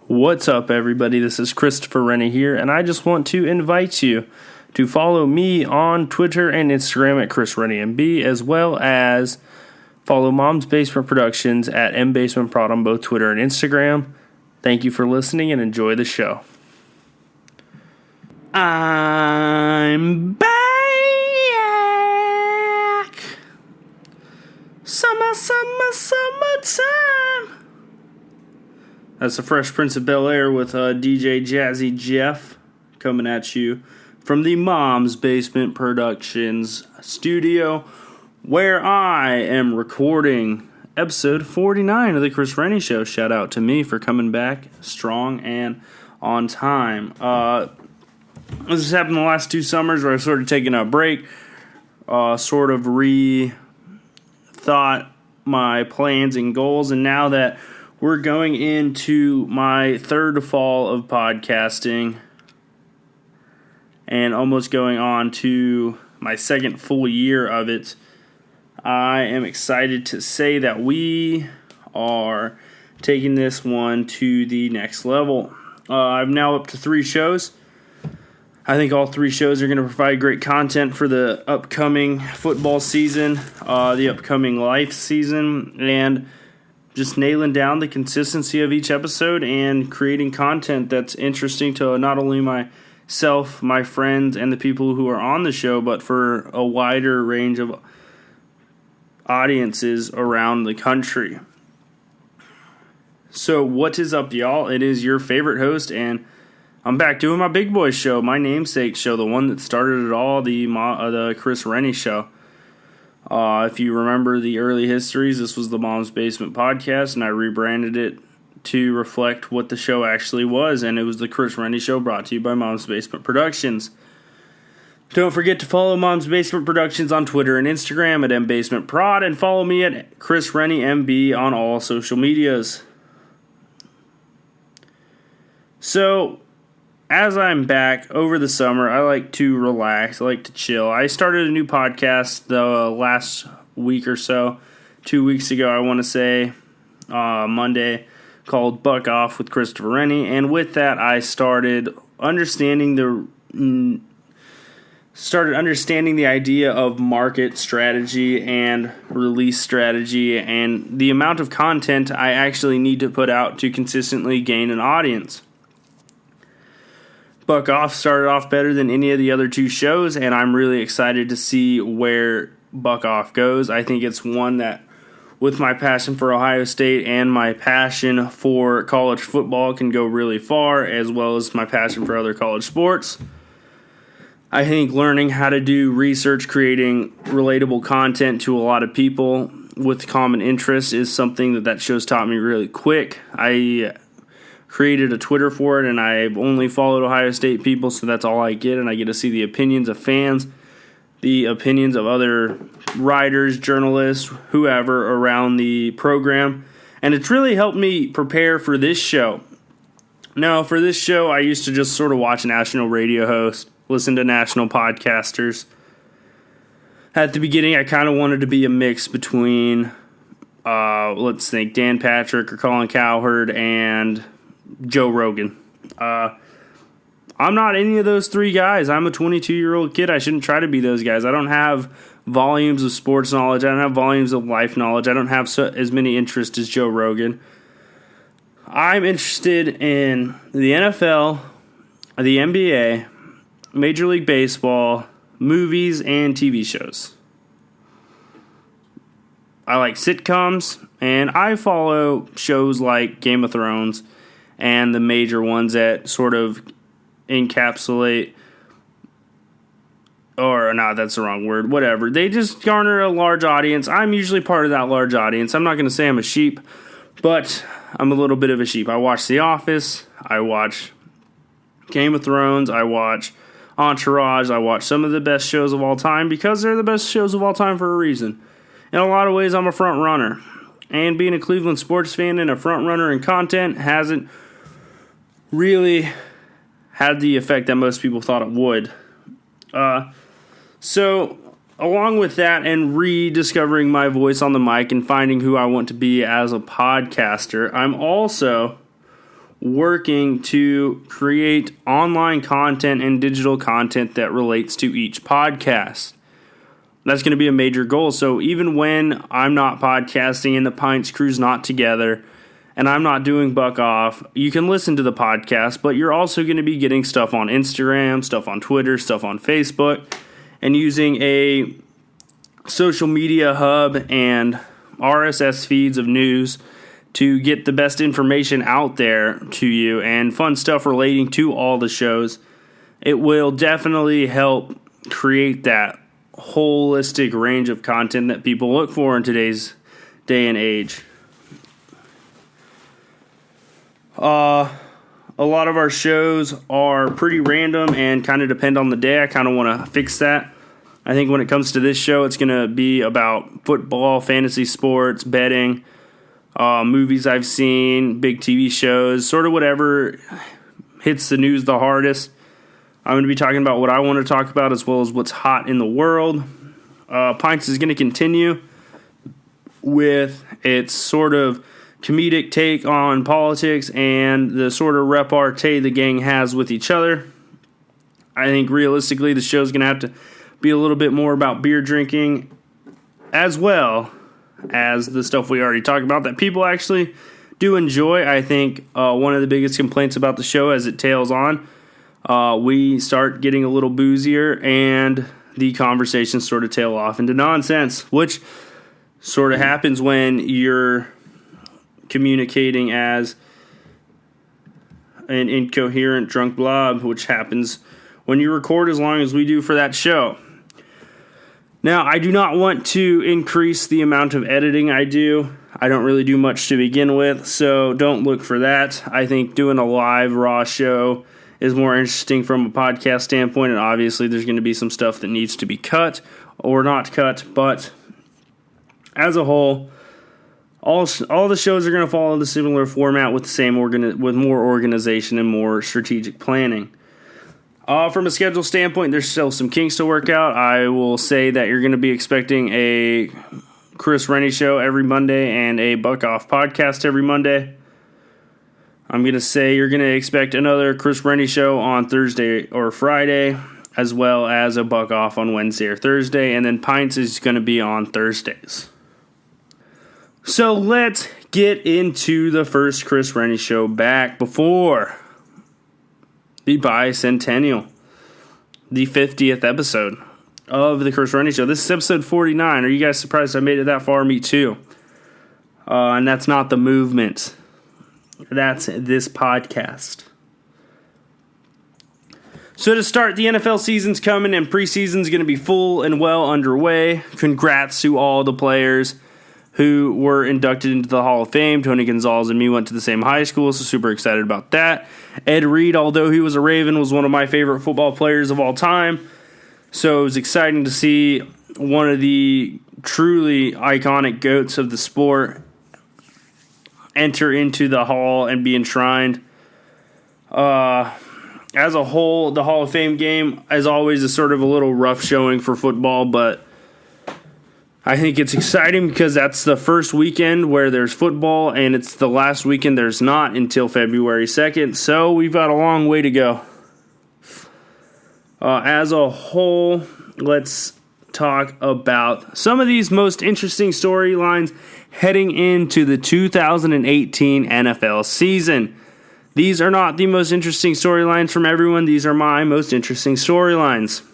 What's up, everybody? This is Christopher Renne here, and I just want to invite you to follow me on Twitter and Instagram at ChrisRenneMB, as well as follow Mom's Basement Productions at MBasementProd on both Twitter and Instagram. Thank you for listening and enjoy the show. I'm back! Summertime! That's the Fresh Prince of Bel-Air with DJ Jazzy Jeff coming at you from the Mom's Basement Productions studio, where I am recording episode 49 of the Chris Renne Show. Shout out to me for coming back strong and on time. This has happened the last 2 summers where I've sort of taken a break, sort of rethought my plans and goals, and now that we're going into my third fall of podcasting and almost going on to my second full year of it, I am excited to say that we are taking this one to the next level. I'm now up to 3 shows. I think all 3 shows are going to provide great content for the upcoming football season, the upcoming life season, and just nailing down the consistency of each episode and creating content that's interesting to not only myself, my friends, and the people who are on the show, but for a wider range of audiences around the country. So what is up, y'all? It is your favorite host, and I'm back doing my big boy show, my namesake show, the one that started it all, the Chris Renne Show. If you remember the early histories, this was the Mom's Basement Podcast, and I rebranded it to reflect what the show actually was, and it was the Chris Renne Show, brought to you by Mom's Basement Productions. Don't forget to follow Mom's Basement Productions on Twitter and Instagram at MBasementProd, and follow me at Chris Renne MB on all social medias. So, as I'm back over the summer, I like to relax, I like to chill. I started a new podcast the last week or so, 2 weeks ago, I want to say, Monday, called Buck Off with Christopher Renne, and with that, I started understanding the idea of market strategy and release strategy and the amount of content I actually need to put out to consistently gain an audience. Buck Off started off better than any of the other 2 shows, and I'm really excited to see where Buck Off goes. I think it's one that, with my passion for Ohio State and my passion for college football, can go really far, as well as my passion for other college sports. I think learning how to do research, creating relatable content to a lot of people with common interests is something that show's taught me really quick. I created a Twitter for it, and I've only followed Ohio State people, so that's all I get, and I get to see the opinions of fans, the opinions of other writers, journalists, whoever around the program, and it's really helped me prepare for this show. Now, for this show, I used to just sort of watch national radio hosts, listen to national podcasters. At the beginning, I kind of wanted to be a mix between, let's think, Dan Patrick or Colin Cowherd and Joe Rogan. I'm not any of those 3 guys. I'm a 22-year-old kid. I shouldn't try to be those guys. I don't have volumes of sports knowledge. I don't have volumes of life knowledge. I don't have as many interests as Joe Rogan. I'm interested in the NFL, the NBA, Major League Baseball, movies, and TV shows. I like sitcoms, and I follow shows like Game of Thrones and the major ones that sort of encapsulate, or no, that's the wrong word, whatever. They just garner a large audience. I'm usually part of that large audience. I'm not going to say I'm a sheep, but I'm a little bit of a sheep. I watch The Office, I watch Game of Thrones, I watch Entourage, I watch some of the best shows of all time because they're the best shows of all time for a reason. In a lot of ways, I'm a front runner. And being a Cleveland sports fan and a front runner in content hasn't really had the effect that most people thought it would. So along with that and rediscovering my voice on the mic and finding who I want to be as a podcaster, I'm also working to create online content and digital content that relates to each podcast. That's going to be a major goal. So even when I'm not podcasting and the Pints crew's not together and I'm not doing Buck Off, you can listen to the podcast, but you're also going to be getting stuff on Instagram, stuff on Twitter, stuff on Facebook, and using a social media hub and RSS feeds of news to get the best information out there to you and fun stuff relating to all the shows. It will definitely help create that holistic range of content that people look for in today's day and age. A lot of our shows are pretty random and kind of depend on the day. I kind of want to fix that. I think when it comes to this show, it's going to be about football, fantasy sports, betting, movies I've seen, big TV shows, sort of whatever hits the news the hardest. I'm going to be talking about what I want to talk about as well as what's hot in the world. Pints is going to continue with its sort of comedic take on politics and the sort of repartee the gang has with each other. I think realistically the show's going to have to be a little bit more about beer drinking as well as the stuff we already talked about that people actually do enjoy. I think one of the biggest complaints about the show as it tails on, we start getting a little boozier and the conversations sort of tail off into nonsense, which sort of happens when you're communicating as an incoherent drunk blob, which happens when you record as long as we do for that show. Now, I do not want to increase the amount of editing I do. I don't really do much to begin with, so don't look for that. I think doing a live raw show is more interesting from a podcast standpoint, and obviously there's going to be some stuff that needs to be cut or not cut, but as a whole, all the shows are going to follow the similar format with the same with more organization and more strategic planning. From a schedule standpoint, there's still some kinks to work out. I will say that you're going to be expecting a Chris Renne show every Monday and a Buck Off podcast every Monday. I'm going to say you're going to expect another Chris Renne show on Thursday or Friday, as well as a Buck Off on Wednesday or Thursday, and then Pints is going to be on Thursdays. So let's get into the first Chris Renne show back before the bicentennial, the 50th episode of the Chris Renne show. This is episode 49. Are you guys surprised I made it that far? Me too. And that's not the movement. That's this podcast. So to start, the NFL season's coming and preseason's going to be full and well underway. Congrats to all the players who were inducted into the Hall of Fame. Tony Gonzalez and me went to the same high school, so super excited about that. Ed Reed, although he was a Raven, was one of my favorite football players of all time. So it was exciting to see one of the truly iconic GOATs of the sport enter into the Hall and be enshrined. As a whole, the Hall of Fame game, as always, is sort of a little rough showing for football, but I think it's exciting because that's the first weekend where there's football, and it's the last weekend there's not until February 2nd, so we've got a long way to go. As a whole, let's talk about some of these most interesting storylines heading into the 2018 NFL season. These are not the most interesting storylines from everyone. These are my most interesting storylines.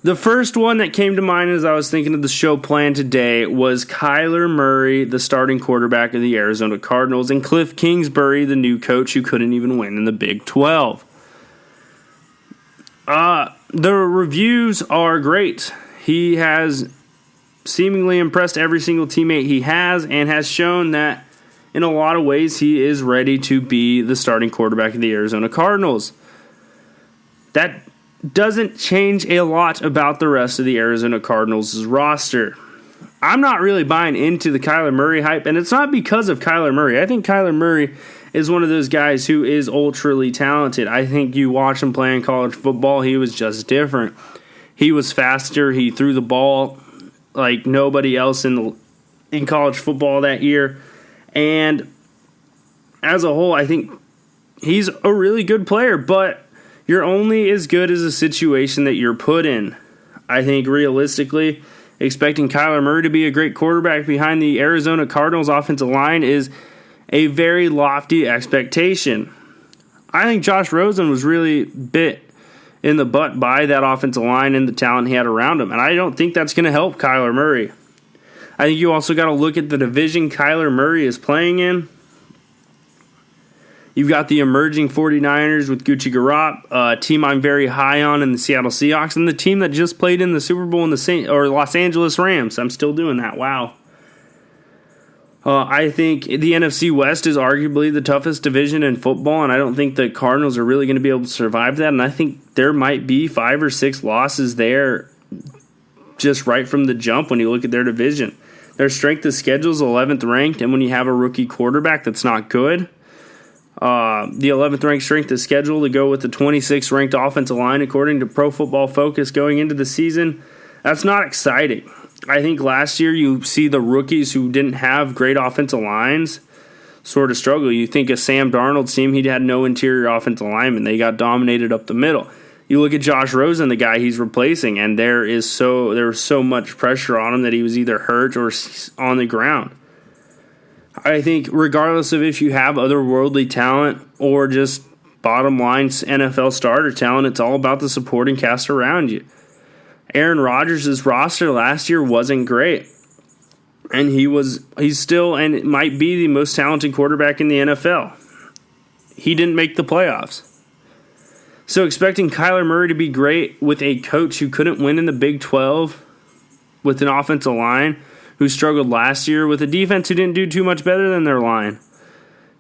The first one that came to mind as I was thinking of the show plan today was Kyler Murray, the starting quarterback of the Arizona Cardinals, and Cliff Kingsbury, the new coach who couldn't even win in the Big 12. The reviews are great. He has seemingly impressed every single teammate he has and has shown that in a lot of ways he is ready to be the starting quarterback of the Arizona Cardinals. That doesn't change a lot about the rest of the Arizona Cardinals' roster. I'm not really buying into the Kyler Murray hype, and it's not because of Kyler Murray. I think Kyler Murray is one of those guys who is ultra talented. I think you watch him play in college football, he was just different. He was faster. He threw the ball like nobody else in college football that year. And as a whole, I think he's a really good player, but you're only as good as a situation that you're put in. I think realistically, expecting Kyler Murray to be a great quarterback behind the Arizona Cardinals offensive line is a very lofty expectation. I think Josh Rosen was really bit in the butt by that offensive line and the talent he had around him, and I don't think that's going to help Kyler Murray. I think you also got to look at the division Kyler Murray is playing in. You've got the emerging 49ers with Gucci Garrop, a team I'm very high on in the Seattle Seahawks, and the team that just played in the Super Bowl in the Los Angeles Rams. I'm still doing that. Wow. I think the NFC West is arguably the toughest division in football, and I don't think the Cardinals are really going to be able to survive that, and I think there might be 5 or 6 losses there just right from the jump when you look at their division. Their strength of schedule is 11th ranked, and when you have a rookie quarterback that's not good, the 11th ranked strength of schedule to go with the 26th ranked offensive line according to Pro Football Focus going into the season, that's not exciting. I think last year you see the rookies who didn't have great offensive lines sort of struggle. You think of Sam Darnold's team, he had no interior offensive linemen. They got dominated up the middle. You look at Josh Rosen, the guy he's replacing, and there was so much pressure on him that he was either hurt or on the ground. I think regardless of if you have otherworldly talent or just bottom line NFL starter talent, it's all about the supporting cast around you. Aaron Rodgers' roster last year wasn't great. And he's still and might be the most talented quarterback in the NFL. He didn't make the playoffs. So expecting Kyler Murray to be great with a coach who couldn't win in the Big 12 with an offensive line who struggled last year with a defense who didn't do too much better than their line.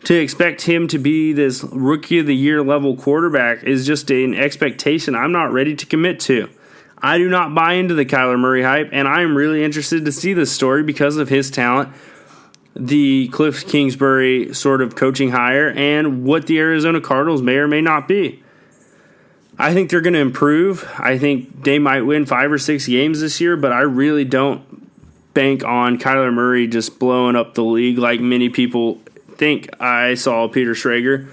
To expect him to be this rookie of the year level quarterback is just an expectation I'm not ready to commit to. I do not buy into the Kyler Murray hype, and I am really interested to see this story because of his talent, the Cliff Kingsbury sort of coaching hire, and what the Arizona Cardinals may or may not be. I think they're going to improve. I think they might win 5 or 6 games this year, but I really don't bank on Kyler Murray just blowing up the league like many people think. I saw Peter Schrager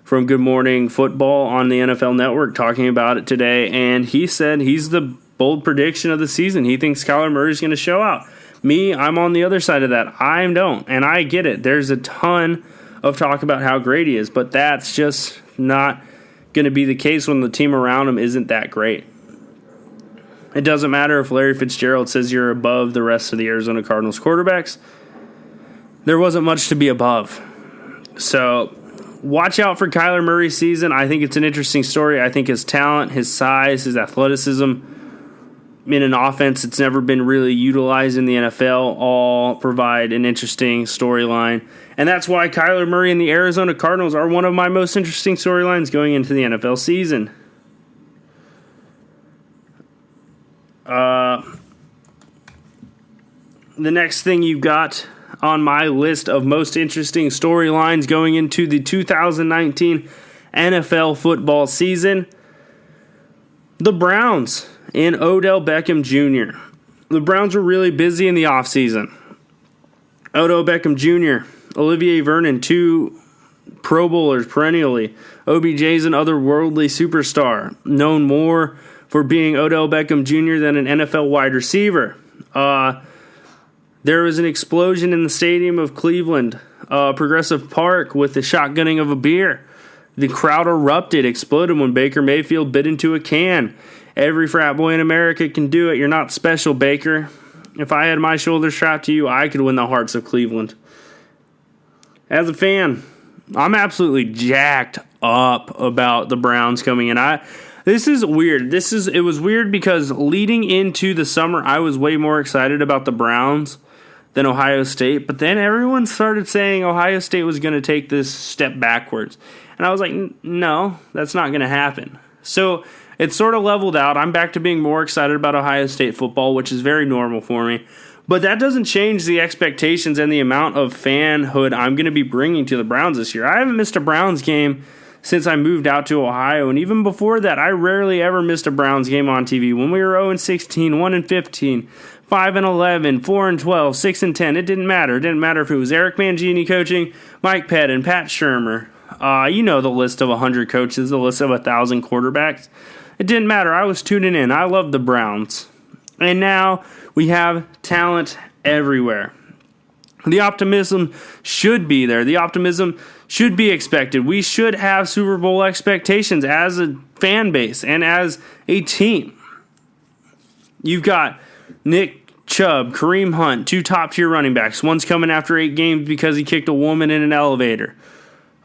from Good Morning Football on the NFL Network talking about it today, and he said he's the bold prediction of the season. He thinks Kyler Murray's going to show out. Me, I'm on the other side of that. I don't, and I get it. There's a ton of talk about how great he is, but that's just not going to be the case when the team around him isn't that great. It doesn't matter if Larry Fitzgerald says you're above the rest of the Arizona Cardinals quarterbacks. There wasn't much to be above. So watch out for Kyler Murray's season. I think it's an interesting story. I think his talent, his size, his athleticism in an offense that's never been really utilized in the NFL all provide an interesting storyline. And that's why Kyler Murray and the Arizona Cardinals are one of my most interesting storylines going into the NFL season. The next thing you've got on my list of most interesting storylines going into the 2019 NFL football season, the Browns and Odell Beckham Jr. The Browns were really busy in the offseason. Odell Beckham Jr., Olivier Vernon, 2 Pro Bowlers perennially. OBJ's an otherworldly superstar, known more for being Odell Beckham Jr. than an NFL wide receiver. There was an explosion in the stadium of Cleveland, Progressive Park, with the shotgunning of a beer. The crowd erupted, exploded when Baker Mayfield bit into a can. Every frat boy in America can do it. You're not special, Baker. If I had my shoulder strapped to you, I could win the hearts of Cleveland. As a fan, I'm absolutely jacked up about the Browns coming in. This is weird. It was weird because leading into the summer, I was way more excited about the Browns than Ohio State, but then everyone started saying Ohio State was going to take this step backwards. And I was like, no, that's not going to happen. So it sort of leveled out. I'm back to being more excited about Ohio State football, which is very normal for me. But that doesn't change the expectations and the amount of fanhood I'm going to be bringing to the Browns this year. I haven't missed a Browns game since I moved out to Ohio, and even before that, I rarely ever missed a Browns game on TV. When we were 0-16, 1-15, 5-11, 4-12, 6-10. It didn't matter. It didn't matter if it was Eric Mangini coaching, Mike Pettin, Pat Shurmur. You know the list of 100 coaches, the list of 1,000 quarterbacks. It didn't matter. I was tuning in. I loved the Browns. And now we have talent everywhere. The optimism should be there. The optimism should be expected. We should have Super Bowl expectations as a fan base and as a team. You've got Nick Chubb, Kareem Hunt, 2 top-tier running backs. One's coming after 8 games because he kicked a woman in an elevator.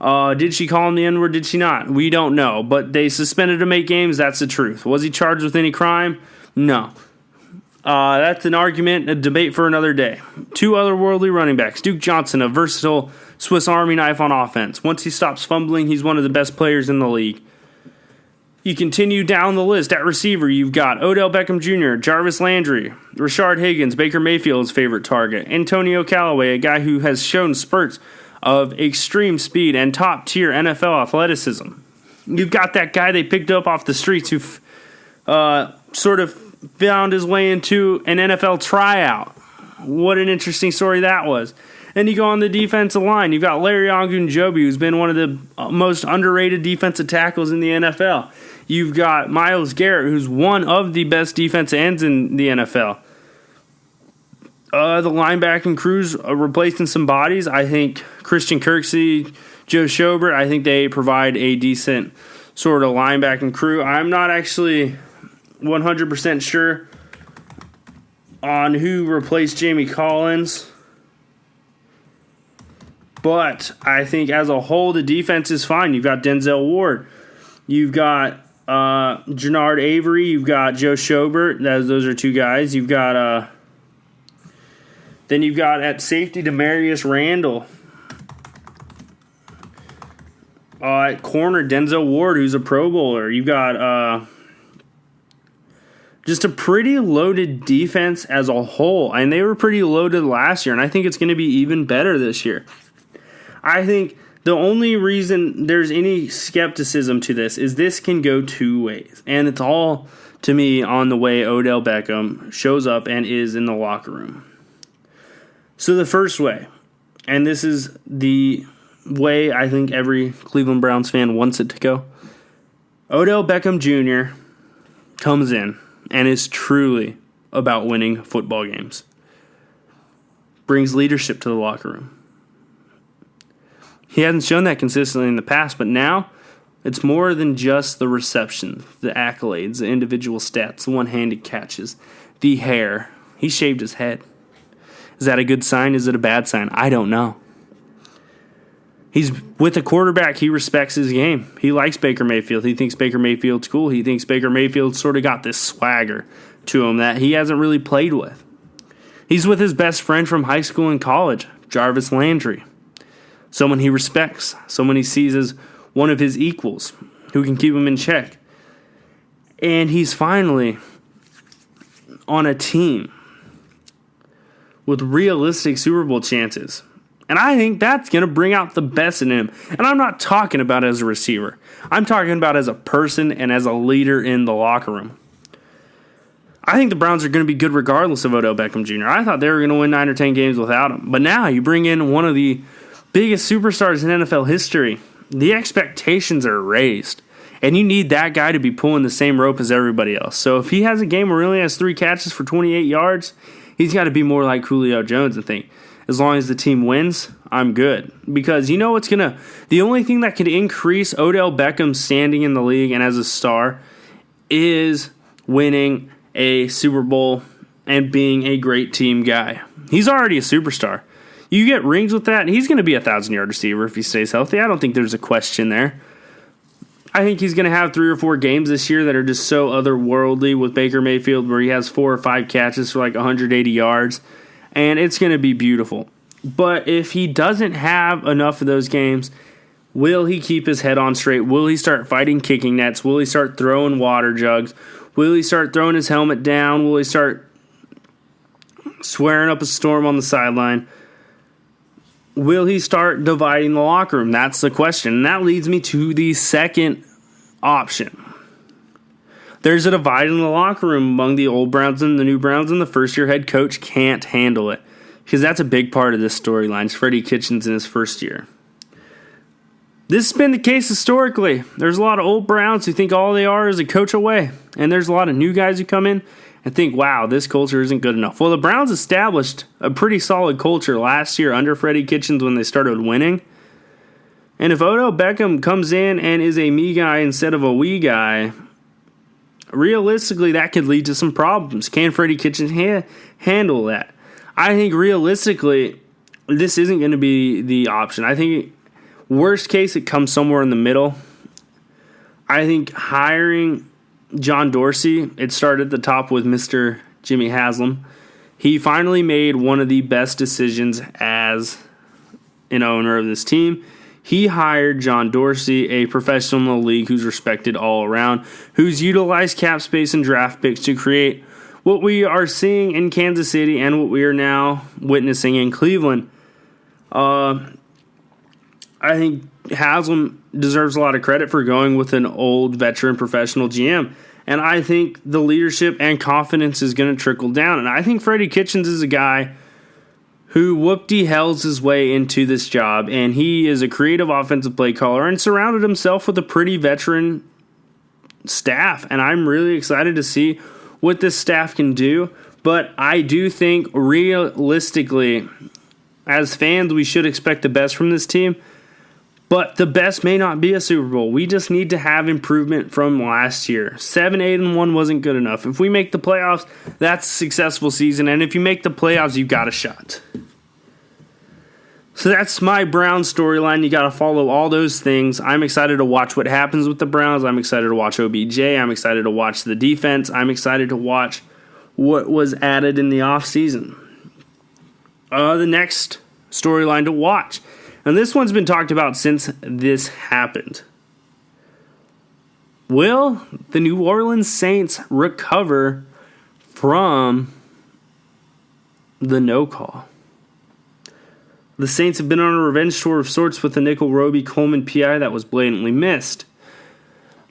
Did she call him the N-word? Did she not? We don't know. But they suspended him 8 games. That's the truth. Was he charged with any crime? No. That's an argument, a debate for another day. 2 otherworldly running backs. Duke Johnson, a versatile Swiss Army knife on offense. Once he stops fumbling, he's one of the best players in the league. You continue down the list. At receiver, you've got Odell Beckham Jr., Jarvis Landry, Rashard Higgins, Baker Mayfield's favorite target, Antonio Callaway, a guy who has shown spurts of extreme speed and top-tier NFL athleticism. You've got that guy they picked up off the streets who sort of found his way into an NFL tryout. What an interesting story that was. And you go on the defensive line. You've got Larry Ogunjobi, who's been one of the most underrated defensive tackles in the NFL. You've got Myles Garrett, who's one of the best defensive ends in the NFL. The linebacking crew's replacing some bodies. I think Christian Kirksey, Joe Schobert, I think they provide a decent sort of linebacking crew. I'm not actually 100% sure on who replaced Jamie Collins. But I think as a whole, the defense is fine. You've got Denzel Ward. You've got Jernard Avery. You've got Joe Schobert. Those are 2 guys. You've got then you've got at safety Demarius Randall. At corner Denzel Ward, who's a Pro Bowler. You've got just a pretty loaded defense as a whole, and they were pretty loaded last year, and I think it's going to be even better this year. I think the only reason there's any skepticism to this can go 2 ways. And it's all, to me, on the way Odell Beckham shows up and is in the locker room. So the first way, and this is the way I think every Cleveland Browns fan wants it to go, Odell Beckham Jr. comes in and is truly about winning football games. Brings leadership to the locker room. He hasn't shown that consistently in the past, but now it's more than just the reception, the accolades, the individual stats, the one-handed catches, the hair. He shaved his head. Is that a good sign? Is it a bad sign? I don't know. He's with a quarterback. He respects his game. He likes Baker Mayfield. He thinks Baker Mayfield's cool. He thinks Baker Mayfield sort of got this swagger to him that he hasn't really played with. He's with his best friend from high school and college, Jarvis Landry. Someone he respects, someone he sees as one of his equals, who can keep him in check. And he's finally on a team with realistic Super Bowl chances. And I think that's going to bring out the best in him. And I'm not talking about as a receiver. I'm talking about as a person and as a leader in the locker room. I think the Browns are going to be good regardless of Odell Beckham Jr. I thought they were going to win 9 or 10 games without him. But now you bring in one of the biggest superstars in NFL history. The expectations are raised. And you need that guy to be pulling the same rope as everybody else. So if he has a game where he only has 3 catches for 28 yards, he's got to be more like Julio Jones and think, as long as the team wins, I'm good. Because you know what's going to... The only thing that could increase Odell Beckham's standing in the league and as a star is winning a Super Bowl and being a great team guy. He's already a superstar. You get rings with that, and he's going to be a 1,000-yard receiver if he stays healthy. I don't think there's a question there. I think he's going to have 3 or 4 games this year that are just so otherworldly with Baker Mayfield where he has 4 or 5 catches for like 180 yards, and it's going to be beautiful. But if he doesn't have enough of those games, will he keep his head on straight? Will he start fighting kicking nets? Will he start throwing water jugs? Will he start throwing his helmet down? Will he start swearing up a storm on the sideline? Will he start dividing the locker room? That's the question. And that leads me to the second option. there's a divide in the locker room among the old Browns and the new Browns, and the first-year head coach can't handle it. Because that's a big part of this storyline. It's Freddie Kitchens in his first year. This has been the case historically. There's a lot of old Browns who think all they are is a coach away. And there's a lot of new guys who come in and think, wow, this culture isn't good enough. Well, the Browns established a pretty solid culture last year under Freddie Kitchens when they started winning. And if Odell Beckham comes in and is a me guy instead of a we guy, realistically that could lead to some problems. Can Freddie Kitchens handle that? I think realistically, this isn't going to be the option. I think worst case, it comes somewhere in the middle. I think hiring John Dorsey, it started at the top with Mr. Jimmy Haslam. He finally made one of the best decisions as an owner of this team. He hired John Dorsey, a professional in the league who's respected all around, who's utilized cap space and draft picks to create what we are seeing in Kansas City and what we are now witnessing in Cleveland. I think Haslam deserves a lot of credit for going with an old veteran professional GM. And I think the leadership and confidence is going to trickle down. And I think Freddie Kitchens is a guy who whoop-de-hells his way into this job. And he is a creative offensive play caller and surrounded himself with a pretty veteran staff. And I'm really excited to see what this staff can do. But I do think realistically, as fans, we should expect the best from this team. But the best may not be a Super Bowl. We just need to have improvement from last year. 7-8-1 wasn't good enough. If we make the playoffs, that's a successful season. And if you make the playoffs, you've got a shot. So that's my Browns storyline. You got to follow all those things. I'm excited to watch what happens with the Browns. I'm excited to watch OBJ. I'm excited to watch the defense. I'm excited to watch what was added in the offseason. The next storyline to watch. And this one's been talked about since this happened. Will the New Orleans Saints recover from the no call? The Saints have been on a revenge tour of sorts with the Nickel Roby Coleman PI that was blatantly missed.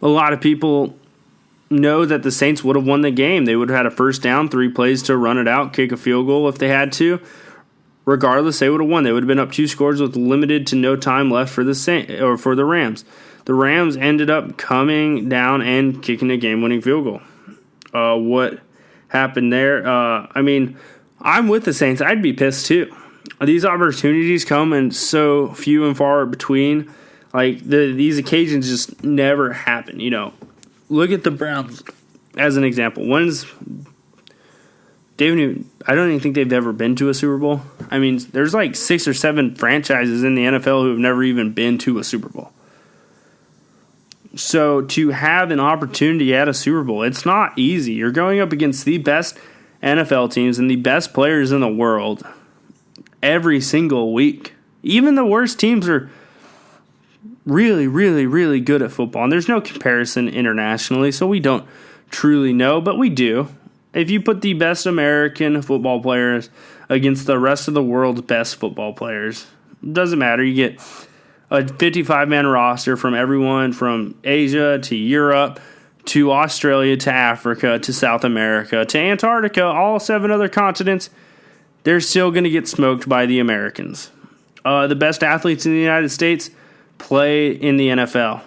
A lot of people know that the Saints would have won the game. They would have had a first down, 3 plays to run it out, kick a field goal if they had to. Regardless, they would have won. They would have been up 2 scores with limited to no time left for the Rams. The Rams ended up coming down and kicking a game-winning field goal. What happened there? I'm with the Saints. I'd be pissed too. These opportunities come in so few and far between. These occasions just never happen. Look at the Browns as an example. I don't even think they've ever been to a Super Bowl. There's 6 or 7 franchises in the NFL who have never even been to a Super Bowl. So to have an opportunity at a Super Bowl, it's not easy. You're going up against the best NFL teams and the best players in the world every single week. Even the worst teams are really, really, really good at football. And there's no comparison internationally, so we don't truly know, but we do. If you put the best American football players against the rest of the world's best football players, it doesn't matter. You get a 55-man roster from everyone from Asia to Europe to Australia to Africa to South America to Antarctica, all 7 other continents. They're still going to get smoked by the Americans. The best athletes in the United States play in the NFL.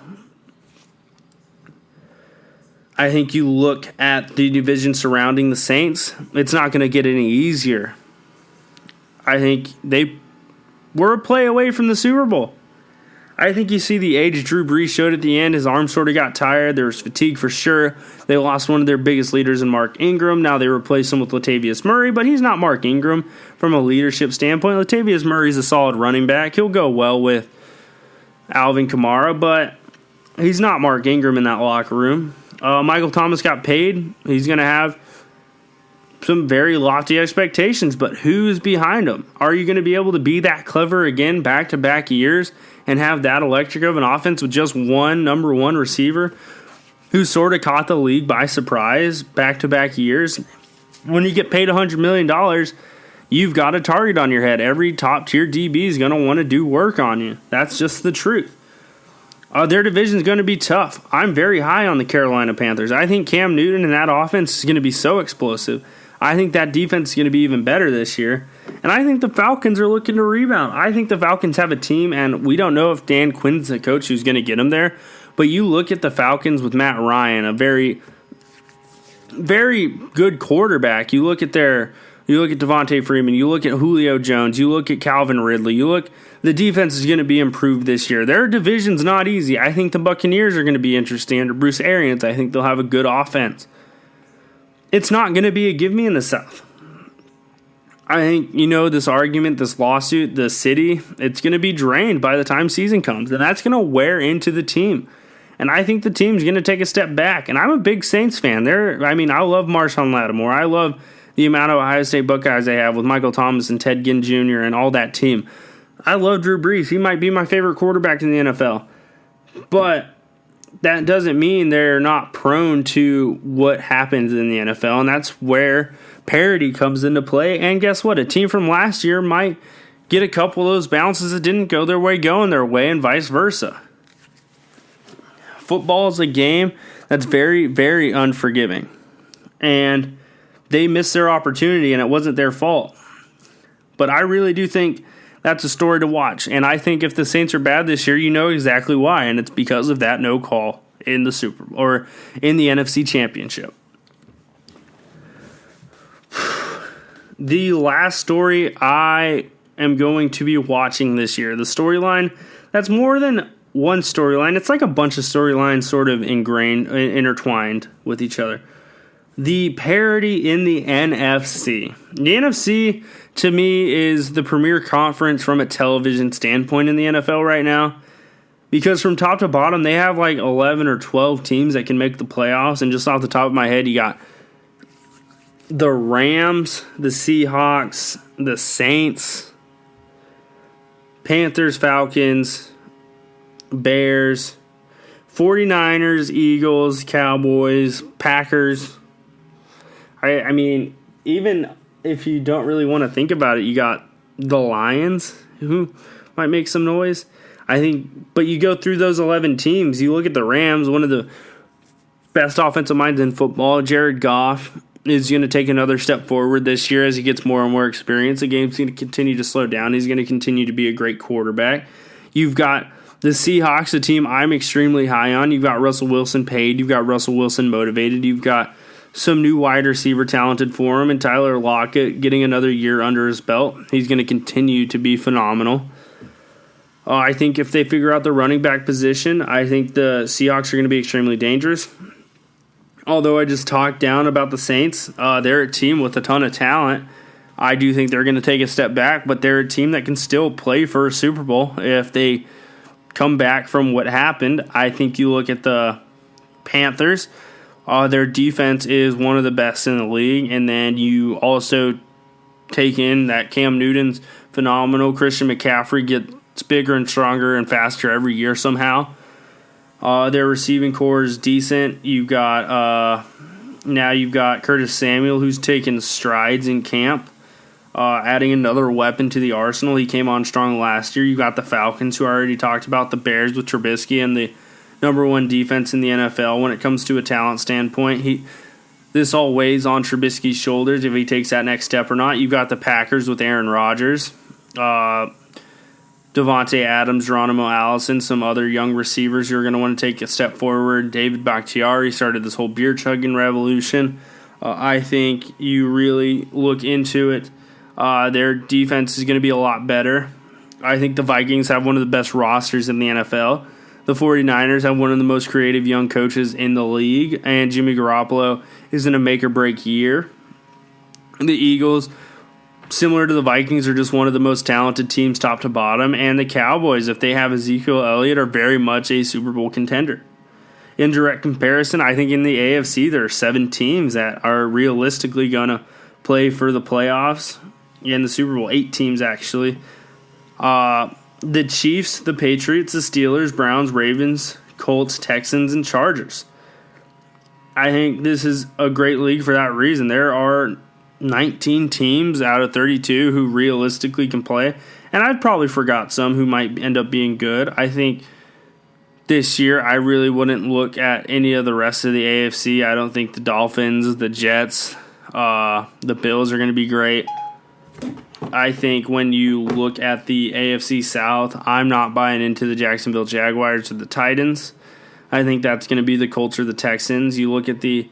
I think you look at the division surrounding the Saints, it's not going to get any easier. I think they were a play away from the Super Bowl. I think you see the age Drew Brees showed at the end. His arm sort of got tired. There was fatigue for sure. They lost one of their biggest leaders in Mark Ingram. Now they replaced him with Latavius Murray, but he's not Mark Ingram from a leadership standpoint. Latavius Murray's a solid running back. He'll go well with Alvin Kamara, but he's not Mark Ingram in that locker room. Michael Thomas got paid. He's going to have some very lofty expectations, but who's behind him? Are you going to be able to be that clever again back-to-back years and have that electric of an offense with just one number 1 receiver who sort of caught the league by surprise back-to-back years? When you get paid $100 million, you've got a target on your head. Every top-tier DB is going to want to do work on you. That's just the truth. Their division is going to be tough. I'm very high on the Carolina Panthers. I think Cam Newton and that offense is going to be so explosive. I think that defense is going to be even better this year. And I think the Falcons are looking to rebound. I think the Falcons have a team, and we don't know if Dan Quinn's the coach who's going to get them there. But you look at the Falcons with Matt Ryan, a very, very good quarterback. You look at Devontae Freeman. You look at Julio Jones. You look at Calvin Ridley. The defense is going to be improved this year. Their division's not easy. I think the Buccaneers are going to be interesting under Bruce Arians. I think they'll have a good offense. It's not going to be a give me in the South. I think, this argument, this lawsuit, the city, it's going to be drained by the time season comes, and that's going to wear into the team. And I think the team's going to take a step back. And I'm a big Saints fan. I love Marshawn Lattimore. I love the amount of Ohio State Buckeyes they have with Michael Thomas and Ted Ginn Jr. and all that team. I love Drew Brees. He might be my favorite quarterback in the NFL. But that doesn't mean they're not prone to what happens in the NFL, and that's where parity comes into play. And guess what? A team from last year might get a couple of those bounces that didn't go their way going their way, and vice versa. Football is a game that's very, very unforgiving. And they missed their opportunity, and it wasn't their fault. But I really do think that's a story to watch. And I think if the Saints are bad this year, you know exactly why. And it's because of that no call in the Super Bowl or in the NFC Championship. The last story I am going to be watching this year, the storyline that's more than one storyline. It's like a bunch of storylines sort of intertwined with each other. The parity in the NFC. The NFC, to me, is the premier conference from a television standpoint in the NFL right now. Because from top to bottom, they have like 11 or 12 teams that can make the playoffs. And just off the top of my head, you got the Rams, the Seahawks, the Saints, Panthers, Falcons, Bears, 49ers, Eagles, Cowboys, Packers. I mean, even if you don't really want to think about it, you got the Lions, who might make some noise. I think, but you go through those 11 teams, you look at the Rams, one of the best offensive minds in football. Jared Goff is going to take another step forward this year as he gets more and more experience. The game's going to continue to slow down. He's going to continue to be a great quarterback. You've got the Seahawks, a team I'm extremely high on. You've got Russell Wilson paid. You've got Russell Wilson motivated. You've got some new wide receiver talented for him, and Tyler Lockett getting another year under his belt. He's going to continue to be phenomenal. I think if they figure out the running back position, I think the Seahawks are going to be extremely dangerous. Although I just talked down about the Saints, they're a team with a ton of talent. I do think they're going to take a step back, but they're a team that can still play for a Super Bowl if they come back from what happened. I think you look at the Panthers. Their defense is one of the best in the league, and then you also take in that Cam Newton's phenomenal. Christian McCaffrey gets bigger and stronger and faster every year somehow. Their receiving core is decent. You've got Curtis Samuel, who's taken strides in camp, adding another weapon to the arsenal. He came on strong last year. You got the Falcons, who I already talked about, the Bears with Trubisky and the number one defense in the NFL when it comes to a talent standpoint. This all weighs on Trubisky's shoulders if he takes that next step or not. You've got the Packers with Aaron Rodgers, Devontae Adams, Geronimo Allison, some other young receivers who are going to want to take a step forward. David Bakhtiari started this whole beer-chugging revolution. I think you really look into it. Their defense is going to be a lot better. I think the Vikings have one of the best rosters in the NFL. The 49ers have one of the most creative young coaches in the league, and Jimmy Garoppolo is in a make-or-break year. The Eagles, similar to the Vikings, are just one of the most talented teams top to bottom, and the Cowboys, if they have Ezekiel Elliott, are very much a Super Bowl contender. In direct comparison, I think in the AFC there are 7 teams that are realistically going to play for the playoffs in the Super Bowl. 8 teams, actually. The Chiefs, the Patriots, the Steelers, Browns, Ravens, Colts, Texans, and Chargers. I think this is a great league for that reason. There are 19 teams out of 32 who realistically can play, and I've probably forgot some who might end up being good. I think this year, I really wouldn't look at any of the rest of the AFC. I don't think the Dolphins, the Jets, the Bills are going to be great. I think when you look at the AFC South, I'm not buying into the Jacksonville Jaguars or the Titans. I think that's going to be the culture of the Texans. You look at the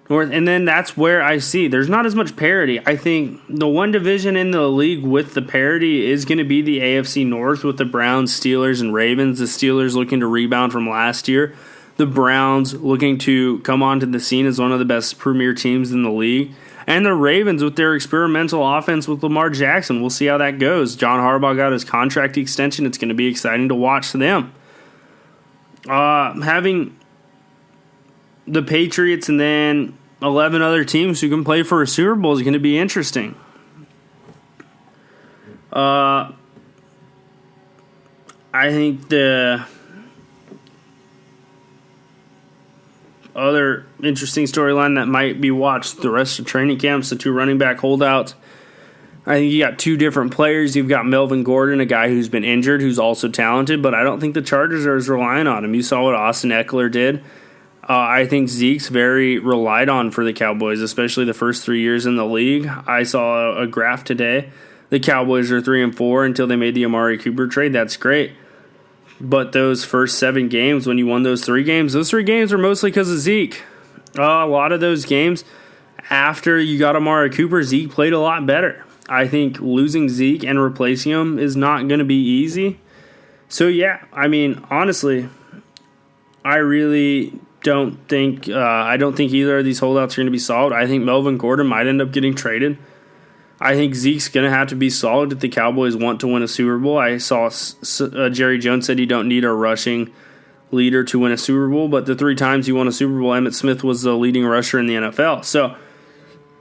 North, and then that's where I see there's not as much parity. I think the one division in the league with the parity is going to be the AFC North with the Browns, Steelers, and Ravens. The Steelers looking to rebound from last year. The Browns looking to come onto the scene as one of the best premier teams in the league. And the Ravens with their experimental offense with Lamar Jackson. We'll see how that goes. John Harbaugh got his contract extension. It's going to be exciting to watch them. Having the Patriots and then 11 other teams who can play for a Super Bowl is going to be interesting. I think the other interesting storyline that might be watched the rest of training camps, the two running back holdouts. I think you got two different players. You've got Melvin Gordon, a guy who's been injured, who's also talented, but I don't think the Chargers are as relying on him. You saw what Austin Eckler did. I think Zeke's very relied on for the Cowboys, especially the first 3 years in the league. I saw a graph today. The Cowboys are 3-4 until they made the Amari Cooper trade. That's great. But those first 7 games, when you won those 3 games, those 3 games were mostly because of Zeke. A lot of those games, after you got Amari Cooper, Zeke played a lot better. I think losing Zeke and replacing him is not going to be easy. So, yeah, I mean, honestly, I really don't think either of these holdouts are going to be solid. I think Melvin Gordon might end up getting traded. I think Zeke's going to have to be solid if the Cowboys want to win a Super Bowl. I saw Jerry Jones said you don't need a rushing leader to win a Super Bowl, but the 3 times he won a Super Bowl, Emmitt Smith was the leading rusher in the NFL. So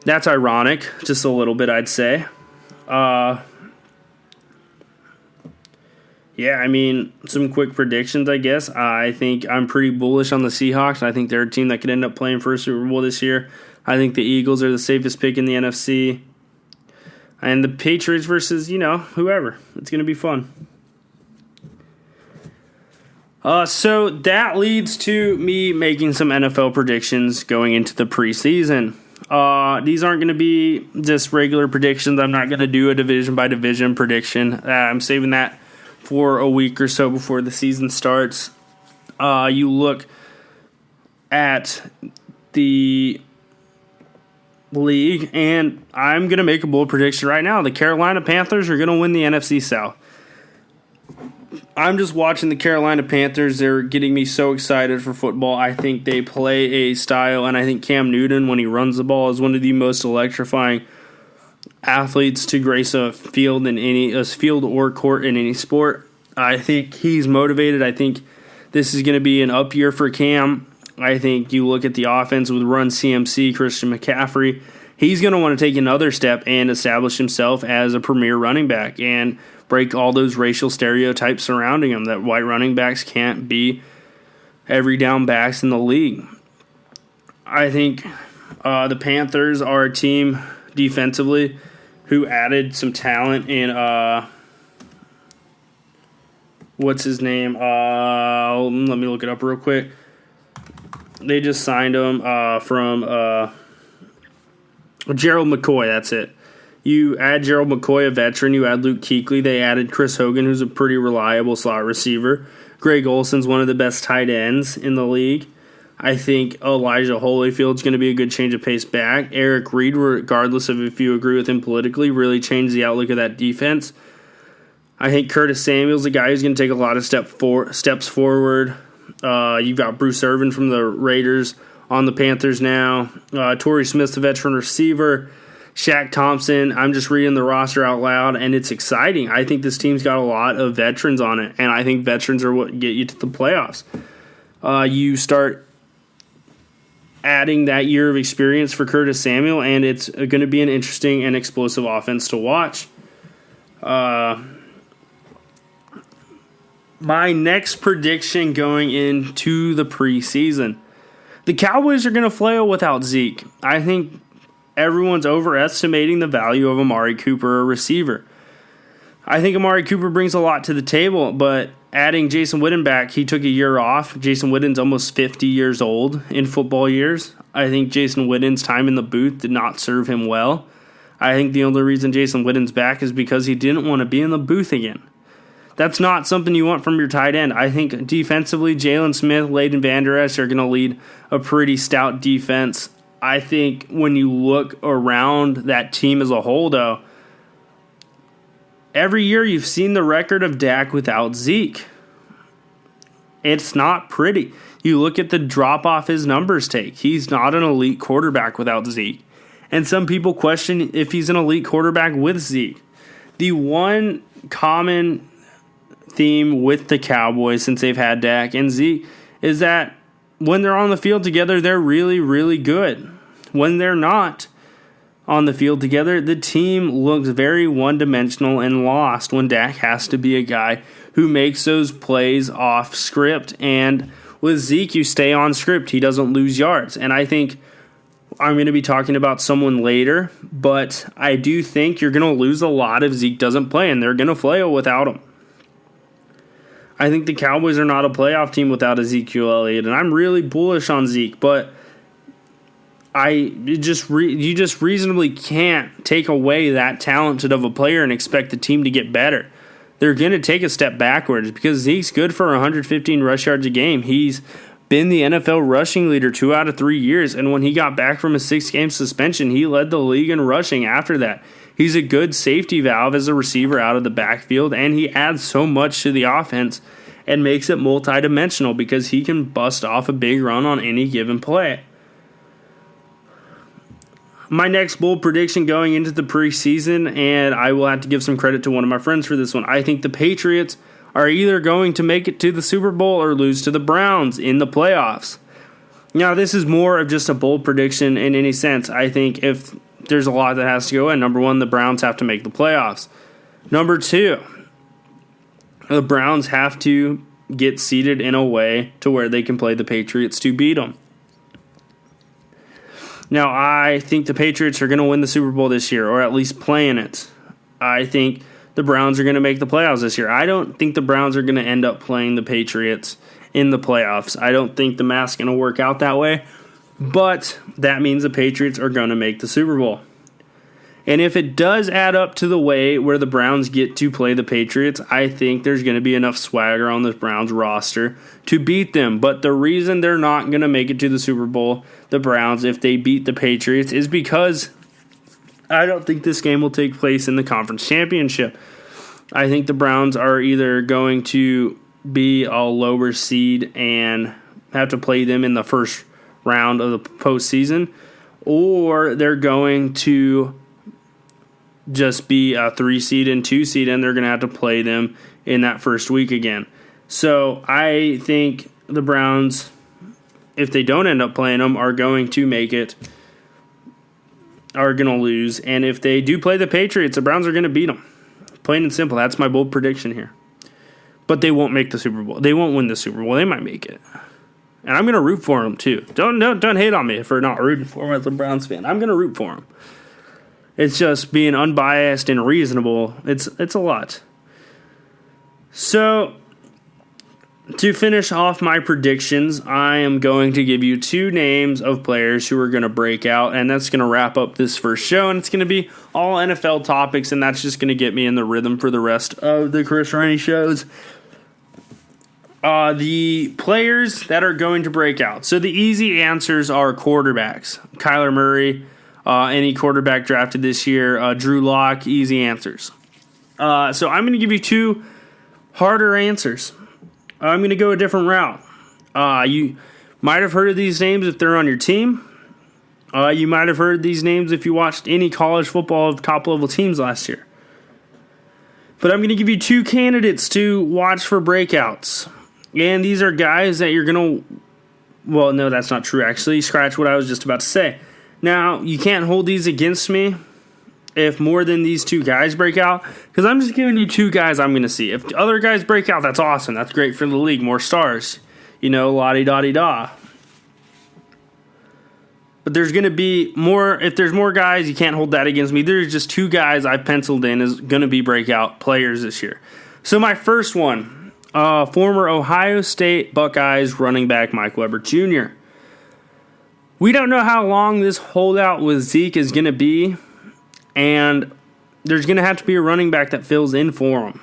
that's ironic, just a little bit, I'd say. Yeah, I mean, some quick predictions, I guess. I think I'm pretty bullish on the Seahawks. I think they're a team that could end up playing for a Super Bowl this year. I think the Eagles are the safest pick in the NFC. And the Patriots versus, whoever. It's going to be fun. So that leads to me making some NFL predictions going into the preseason. These aren't going to be just regular predictions. I'm not going to do a division-by-division prediction. I'm saving that for a week or so before the season starts. You look at the league, and I'm going to make a bold prediction right now. The Carolina Panthers are going to win the NFC South. I'm just watching the Carolina Panthers. They're getting me so excited for football. I think they play a style, and I think Cam Newton, when he runs the ball, is one of the most electrifying athletes to grace a field or court in any sport. I think he's motivated. I think this is going to be an up year for Cam. I think you look at the offense with Run CMC, Christian McCaffrey. He's going to want to take another step and establish himself as a premier running back and break all those racial stereotypes surrounding him, that white running backs can't be every down backs in the league. I think the Panthers are a team defensively who added some talent in, what's his name? Let me look it up real quick. They just signed him from Gerald McCoy, that's it. You add Gerald McCoy, a veteran. You add Luke Kuechly. They added Chris Hogan, who's a pretty reliable slot receiver. Greg Olson's one of the best tight ends in the league. I think Elijah Holyfield's going to be a good change of pace back. Eric Reed, regardless of if you agree with him politically, really changed the outlook of that defense. I think Curtis Samuel's a guy who's going to take a lot of steps forward. You've got Bruce Irvin from the Raiders on the Panthers now. Torrey Smith's a veteran receiver. Shaq Thompson, I'm just reading the roster out loud, and it's exciting. I think this team's got a lot of veterans on it, and I think veterans are what get you to the playoffs. You start adding that year of experience for Curtis Samuel, and it's going to be an interesting and explosive offense to watch. My next prediction going into the preseason. The Cowboys are going to flail without Zeke. I think everyone's overestimating the value of Amari Cooper, a receiver. I think Amari Cooper brings a lot to the table, but adding Jason Witten back, he took a year off. Jason Witten's almost 50 years old in football years. I think Jason Witten's time in the booth did not serve him well. I think the only reason Jason Witten's back is because he didn't want to be in the booth again. That's not something you want from your tight end. I think defensively, Jalen Smith, Leighton Vander Esch are going to lead a pretty stout defense. I think when you look around that team as a whole, though, every year you've seen the record of Dak without Zeke. It's not pretty. You look at the drop-off his numbers take. He's not an elite quarterback without Zeke. And some people question if he's an elite quarterback with Zeke. The one common theme with the Cowboys since they've had Dak and Zeke is that when they're on the field together, they're really, really good. When they're not on the field together, the team looks very one-dimensional and lost when Dak has to be a guy who makes those plays off script. And with Zeke, you stay on script. He doesn't lose yards. And I think I'm going to be talking about someone later, but I do think you're going to lose a lot if Zeke doesn't play, and they're going to flail without him. I think the Cowboys are not a playoff team without Ezekiel Elliott, and I'm really bullish on Zeke, but you just reasonably can't take away that talented of a player and expect the team to get better. They're going to take a step backwards because Zeke's good for 115 rush yards a game. He's been the NFL rushing leader 2 out of 3 years, and when he got back from a 6-game suspension, he led the league in rushing after that. He's a good safety valve as a receiver out of the backfield, and he adds so much to the offense and makes it multidimensional because he can bust off a big run on any given play. My next bold prediction going into the preseason, and I will have to give some credit to one of my friends for this one. I think the Patriots are either going to make it to the Super Bowl or lose to the Browns in the playoffs. Now, this is more of just a bold prediction in any sense. I think if there's a lot that has to go in. Number one, the Browns have to make the playoffs. Number two, the Browns have to get seated in a way to where they can play the Patriots to beat them. Now, I think the Patriots are going to win the Super Bowl this year, or at least play in it. I think the Browns are going to make the playoffs this year. I don't think the Browns are going to end up playing the Patriots in the playoffs. I don't think the math's going to work out that way. But that means the Patriots are going to make the Super Bowl. And if it does add up to the way where the Browns get to play the Patriots, I think there's going to be enough swagger on the Browns roster to beat them. But the reason they're not going to make it to the Super Bowl, the Browns, if they beat the Patriots, is because I don't think this game will take place in the conference championship. I think the Browns are either going to be a lower seed and have to play them in the first round of the postseason, or they're going to just be a 3 seed and 2 seed, and they're going to have to play them in that first week again. So I think the Browns, if they don't end up playing them, are going to make it, are going to lose. And if they do play the Patriots, the Browns are going to beat them. Plain and simple. That's my bold prediction here. But they won't make the Super Bowl. They won't win the Super Bowl. They might make it. And I'm going to root for them, too. Don't hate on me for not rooting for them as a Browns fan. I'm going to root for them. It's just being unbiased and reasonable. It's a lot. So, to finish off my predictions, I am going to give you 2 names of players who are going to break out, and that's going to wrap up this first show, and it's going to be all NFL topics, and that's just going to get me in the rhythm for the rest of the Chris Renne shows. The players that are going to break out. So the easy answers are quarterbacks. Kyler Murray, any quarterback drafted this year. Drew Lock, easy answers. So I'm going to give you 2 harder answers. I'm going to go a different route. You might have heard of these names if they're on your team. You might have heard these names if you watched any college football of top-level teams last year. But I'm going to give you 2 candidates to watch for breakouts. And these are guys that you're going to... Well, no, that's not true, actually. Scratch what I was just about to say. Now, you can't hold these against me if more than these 2 guys break out, because I'm just giving you 2 guys I'm going to see. If the other guys break out, that's awesome. That's great for the league. More stars. La-di-da-di-da. But there's going to be more... If there's more guys, you can't hold that against me. There's just 2 guys I penciled in as going to be breakout players this year. So my first one... former Ohio State Buckeyes running back Mike Weber Jr. We don't know how long this holdout with Zeke is going to be, and there's going to have to be a running back that fills in for him.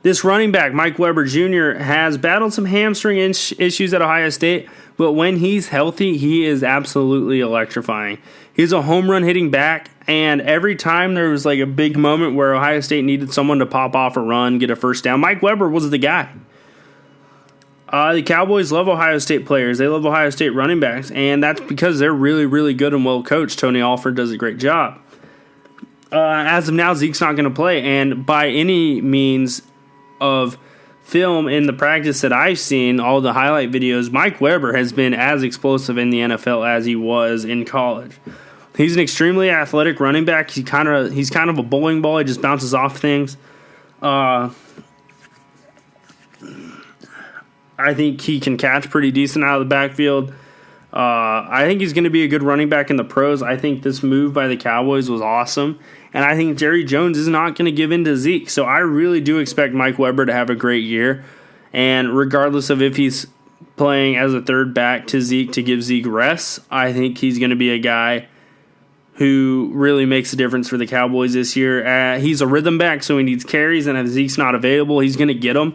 This running back, Mike Weber Jr., has battled some hamstring issues at Ohio State, but when he's healthy, he is absolutely electrifying. He's a home run hitting back, and every time there was like a big moment where Ohio State needed someone to pop off a run, get a first down, Mike Weber was the guy. The Cowboys love Ohio State players. They love Ohio State running backs, and that's because they're really, really good and well coached. Tony Alford does a great job. As of now, Zeke's not going to play, and by any means of film in the practice that I've seen, all the highlight videos, Mike Weber has been as explosive in the NFL as he was in college. He's an extremely athletic running back. He's kind of a bowling ball. He just bounces off things. I think he can catch pretty decent out of the backfield. I think he's going to be a good running back in the pros. I think this move by the Cowboys was awesome. And I think Jerry Jones is not going to give in to Zeke. So I really do expect Mike Weber to have a great year. And regardless of if he's playing as a third back to Zeke to give Zeke rest, I think he's going to be a guy who really makes a difference for the Cowboys this year. He's a rhythm back, so he needs carries. And if Zeke's not available, he's going to get them.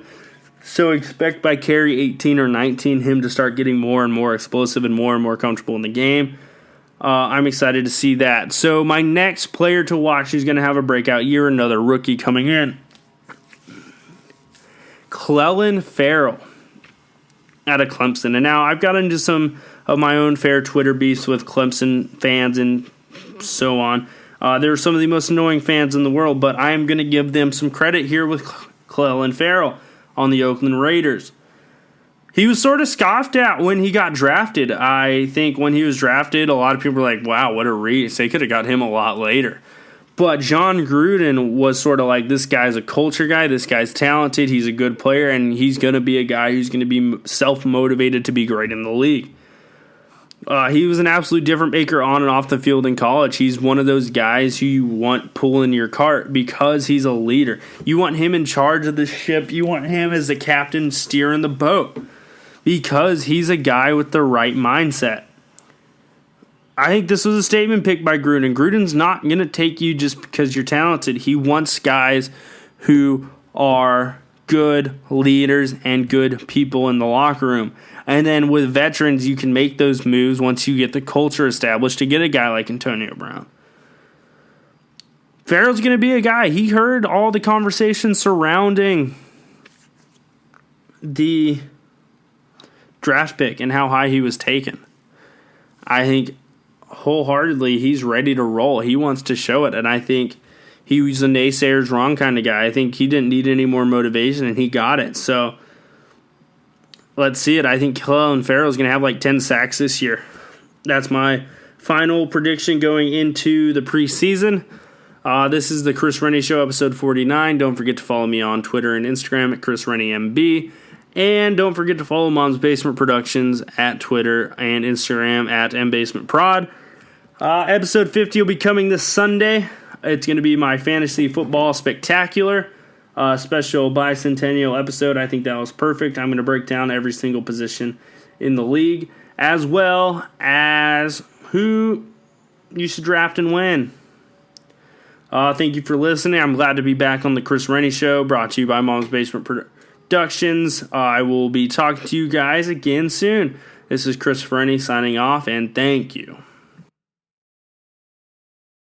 So expect by carry 18 or 19 him to start getting more and more explosive and more comfortable in the game. I'm excited to see that. So my next player to watch who's going to have a breakout year, another rookie coming in, Clelin Ferrell out of Clemson. And now I've got into some of my own fair Twitter beefs with Clemson fans and so on. They're some of the most annoying fans in the world, but I am going to give them some credit here with Clelin Ferrell on the Oakland Raiders. He was sort of scoffed at when he got drafted. I think when he was drafted, a lot of people were like, wow, what a reach. They could have got him a lot later. But John Gruden was sort of like, this guy's a culture guy. This guy's talented. He's a good player, and he's going to be a guy who's going to be self-motivated to be great in the league. He was an absolute difference maker on and off the field in college. He's one of those guys who you want pulling your cart because he's a leader. You want him in charge of the ship. You want him as the captain steering the boat because he's a guy with the right mindset. I think this was a statement pick by Gruden. Gruden's not going to take you just because you're talented. He wants guys who are good leaders and good people in the locker room. And then with veterans, you can make those moves once you get the culture established to get a guy like Antonio Brown. Farrell's going to be a guy. He heard all the conversations surrounding the draft pick and how high he was taken. I think wholeheartedly he's ready to roll. He wants to show it, and I think he was a naysayers wrong kind of guy. I think he didn't need any more motivation, and he got it. So let's see it. I think Clelin Ferrell is going to have like 10 sacks this year. That's my final prediction going into the preseason. This is the Chris Renne Show, episode 49. Don't forget to follow me on Twitter and Instagram at ChrisRenneMB. And don't forget to follow Mom's Basement Productions at Twitter and Instagram at MBasementProd. Episode 50 will be coming this Sunday. It's going to be my fantasy football spectacular special bicentennial episode. I think that was perfect. I'm going to break down every single position in the league, as well as who you should draft and when. Thank you for listening. I'm glad to be back on the Chris Renne Show, brought to you by Mom's Basement Productions. I will be talking to you guys again soon. This is Chris Renne signing off, and thank you.